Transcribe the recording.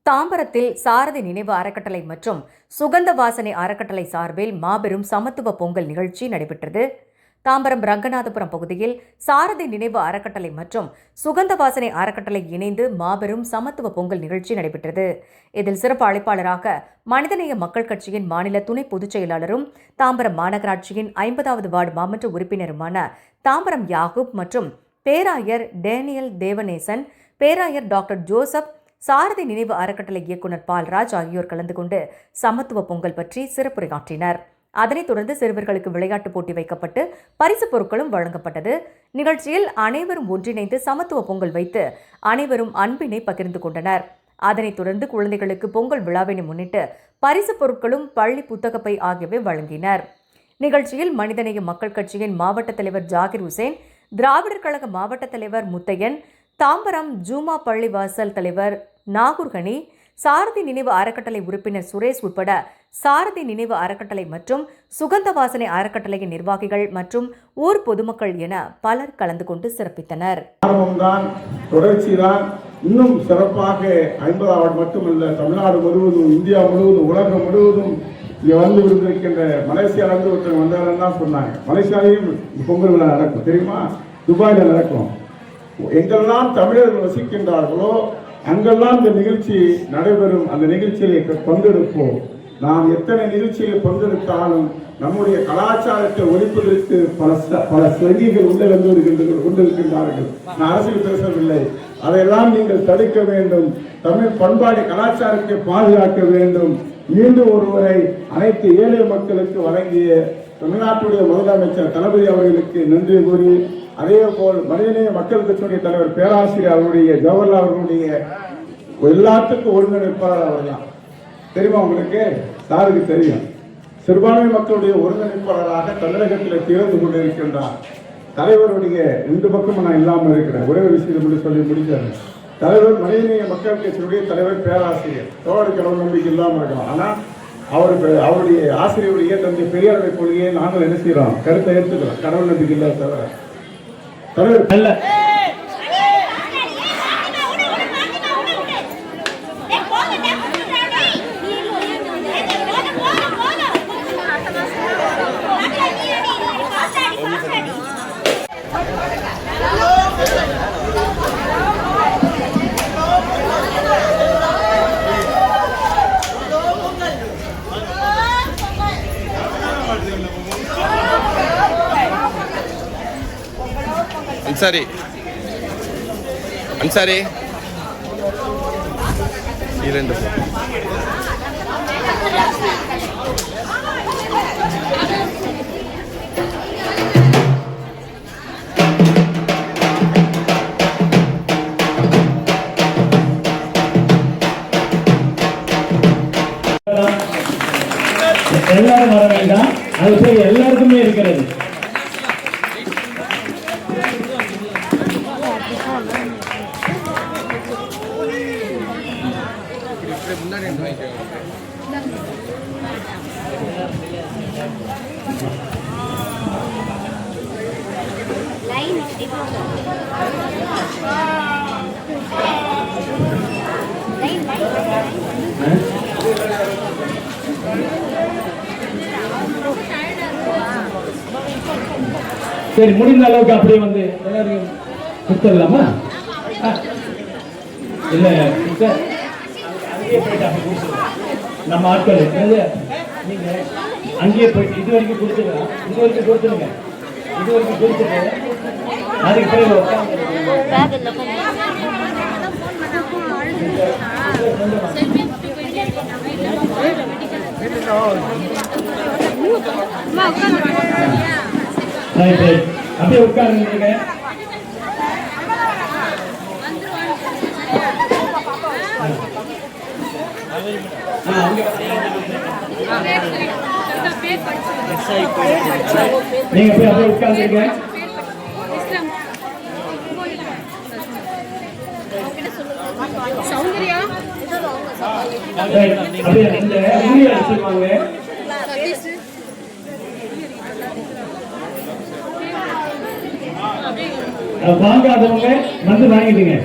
தாம்பரத்தில் சாரதி நினைவு அறக்கட்டளை மற்றும் சுகந்த வாசனை அறக்கட்டளை சார்பில் மாபெரும் சமத்துவ பொங்கல் நிகழ்ச்சி நடைபெற்றது. தாம்பரம் ரங்கநாதபுரம் பகுதியில் சாரதி நினைவு அறக்கட்டளை மற்றும் சுகந்த வாசனை அறக்கட்டளை இணைந்து மாபெரும் சமத்துவ பொங்கல் நிகழ்ச்சி நடைபெற்றது. இதில் சிறப்பு அழைப்பாளராக மனிதநேய மக்கள் கட்சியின் மாநில துணை பொதுச் செயலாளரும் தாம்பரம் மாநகராட்சியின் 50வது வார்டு மாமன்ற உறுப்பினருமான தாம்பரம் யாகூப் மற்றும் பேராயர் டேனியல் தேவநேசன், பேராயர் டாக்டர் ஜோசப், சாரதி நினைவு அறக்கட்டளை இயக்குநர் பால்ராஜ் ஆகியோர் கலந்து கொண்டு சமத்துவ பொங்கல் பற்றி சிறப்புரையாற்றினர். அதனைத் தொடர்ந்து சிறுவர்களுக்கு விளையாட்டுப் போட்டி வைக்கப்பட்டு பரிசுப் பொருட்களும் வழங்கப்பட்டது. நிகழ்ச்சியில் அனைவரும் ஒன்றிணைந்து சமத்துவ பொங்கல் வைத்து அனைவரும் அன்பினை பகிர்ந்து கொண்டனர். அதனைத் தொடர்ந்து குழந்தைகளுக்கு பொங்கல் விழாவினை முன்னிட்டு பரிசுப் பொருட்களும் பள்ளி புத்தகப்பை ஆகியவை வழங்கினர். நிகழ்ச்சியில் மனிதநேய மக்கள் கட்சியின் மாவட்ட தலைவர் ஜாகிர் ஹுசேன், திராவிடர் கழக மாவட்ட தலைவர் முத்தையன், தாம்பரம் ஜூமா பள்ளி வாசல் தலைவர் நாகூர்கனி, சாரதி நினைவு அறக்கட்டளை உறுப்பினர் சுரேஷ் உட்பட சாரதி நினைவு அறக்கட்டளை மற்றும் சுகந்த வாசனை அறக்கட்டளையின் நிர்வாகிகள் மற்றும் ஊர் பொதுமக்கள் என பலர் கலந்து கொண்டு சிறப்பித்தனர். தொடர்ச்சிதான் இன்னும் சிறப்பாக 50வது மட்டுமல்ல, தமிழ்நாடு முழுவதும், இந்தியா முழுவதும், உலகம் முழுவதும் இங்கே வந்து விருந்திருக்கின்ற மலேசியாவிலிருந்து ஒருத்தர் வந்தாருன்னு தான் சொன்னாங்க. மலேசியாவிலையும் பொங்கல் விழா நடக்கும் தெரியுமா? துபாயில் நடக்கும். எங்கெல்லாம் தமிழர்கள் வசிக்கின்றார்களோ அங்கெல்லாம் இந்த நிகழ்ச்சி நடைபெறும். அந்த நிகழ்ச்சியை பங்கெடுப்போம். நாம் எத்தனை நிகழ்ச்சியில் பங்கெடுத்தாலும் நம்முடைய கலாச்சாரத்தை ஒழிப்பதற்கு பல சங்கிகள் உள்ளே கொண்டிருக்கின்றார்கள். நான் அரசியல் பேசவில்லை. அதையெல்லாம் நீங்கள் தடுக்க வேண்டும். தமிழ் பண்பாடு கலாச்சாரத்தை பாதுகாக்க வேண்டும். மீண்டும் ஒருவரை அனைத்து ஏழை மக்களுக்கு வழங்கிய தமிழ்நாட்டுடைய முதலமைச்சர் தளபதி அவர்களுக்கு நன்றி கூறி, அதே போல் மனிதநேய மக்கள் கட்சியுடைய தலைவர் பேராசிரியர் அவருடைய ஜவஹர்லால் அவர்களுடைய எல்லாத்துக்கும் ஒருங்கிணைப்பாளர் அவர் தான். தெரியுமா உங்களுக்கு? சாருக்கு தெரியும். சிறுபான்மை மக்களுடைய ஒருங்கிணைப்பாளராக தமிழகத்தில் திறந்து கொண்டிருக்கின்றார். தலைவருடைய 2 பக்கமும் நான் இல்லாமல் இருக்கிறேன். ஒரே ஒரு விஷயத்தை மட்டும் சொல்லி முடிச்சாரு. தலைவர் மனிதநேய மக்கள் கட்சியுடைய தலைவர் பேராசிரியர் தோழருக்கு கடவுள் நம்பிக்கை இல்லாமல் இருக்கலாம். ஆனால் அவருடைய ஆசிரியருடைய தந்தை பெரியாருடைய கொள்கையை நாங்கள் என்ன செய்யறோம்? கருத்தை எடுத்துக்கிறோம். கடவுள் நம்பிக்கை இல்லாத தவிர தலைவர் அல்ல. அன்சாரி இரண்டு எல்லாரும் வர வேண்டாம். அது போய் எல்லாருக்குமே இருக்கிறது. சரி, முடிந்த அளவுக்கு அப்படியே வந்து எல்லாரும் கொடுத்துடலாமா? இல்ல அங்கேயே போயிட்டு அப்படி கொடுத்துருங்க. நம்ம ஆட்கள் நீங்க அங்கேயே போயிட்டு இது வரைக்கும் கொடுத்துருங்க. இது வரைக்கும் கொடுத்துருங்க. இது வரைக்கும் கொடுத்துட்டு அதுக்கு பிறகு அப்படியே உட்கார்ந்து நீங்க போய் அப்படியே உட்கார்ந்துருங்க. அப்படியே இந்த அடிச்சுவாங்க. வாங்காதவங்க வந்து வாங்கிடுங்க.